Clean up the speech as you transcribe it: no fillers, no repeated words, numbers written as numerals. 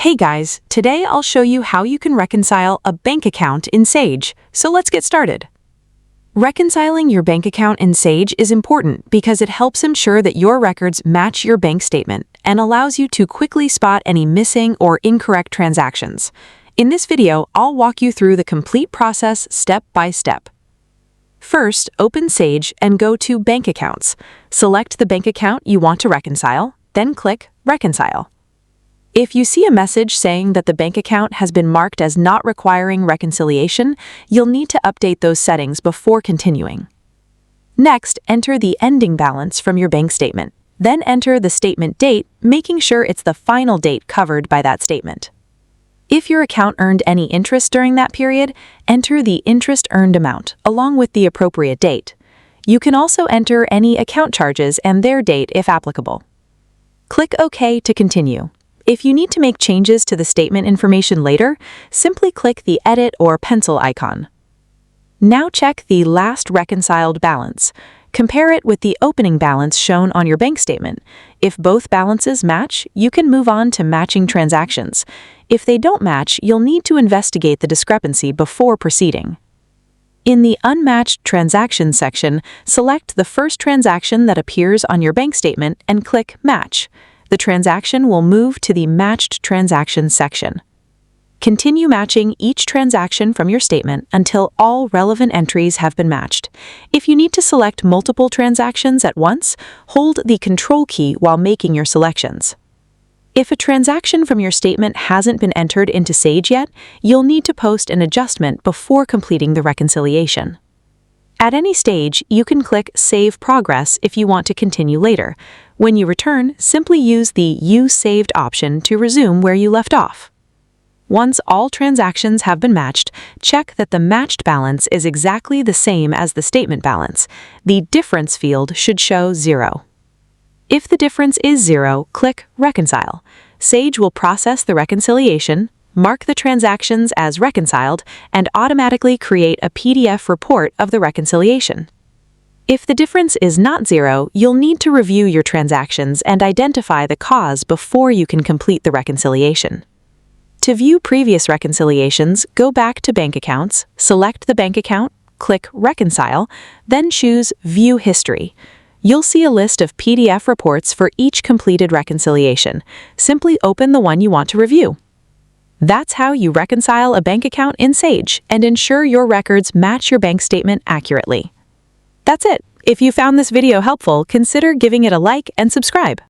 Hey guys, today I'll show you how you can reconcile a bank account in Sage, so let's get started. Reconciling your bank account in Sage is important because it helps ensure that your records match your bank statement and allows you to quickly spot any missing or incorrect transactions. In this video, I'll walk you through the complete process step by step. First, open Sage and go to Bank Accounts. Select the bank account you want to reconcile, then click Reconcile. If you see a message saying that the bank account has been marked as not requiring reconciliation, you'll need to update those settings before continuing. Next, enter the ending balance from your bank statement. Then enter the statement date, making sure it's the final date covered by that statement. If your account earned any interest during that period, enter the interest earned amount, along with the appropriate date. You can also enter any account charges and their date if applicable. Click OK to continue. If you need to make changes to the statement information later, simply click the Edit or pencil icon. Now check the last reconciled balance. Compare it with the opening balance shown on your bank statement. If both balances match, you can move on to matching transactions. If they don't match, you'll need to investigate the discrepancy before proceeding. In the Unmatched Transactions section, select the first transaction that appears on your bank statement and click Match. The transaction will move to the Matched Transactions section. Continue matching each transaction from your statement until all relevant entries have been matched. If you need to select multiple transactions at once, hold the Control key while making your selections. If a transaction from your statement hasn't been entered into Sage yet, you'll need to post an adjustment before completing the reconciliation. At any stage, you can click Save Progress if you want to continue later. When you return, simply use the You Saved option to resume where you left off. Once all transactions have been matched, check that the matched balance is exactly the same as the statement balance. The difference field should show 0. If the difference is 0, click Reconcile. Sage will process the reconciliation, mark the transactions as reconciled, and automatically create a PDF report of the reconciliation. If the difference is not 0, you'll need to review your transactions and identify the cause before you can complete the reconciliation. To view previous reconciliations, go back to Bank Accounts, select the bank account, click Reconcile, then choose View History. You'll see a list of PDF reports for each completed reconciliation. Simply open the one you want to review. That's how you reconcile a bank account in Sage and ensure your records match your bank statement accurately. That's it. If you found this video helpful, consider giving it a like and subscribe.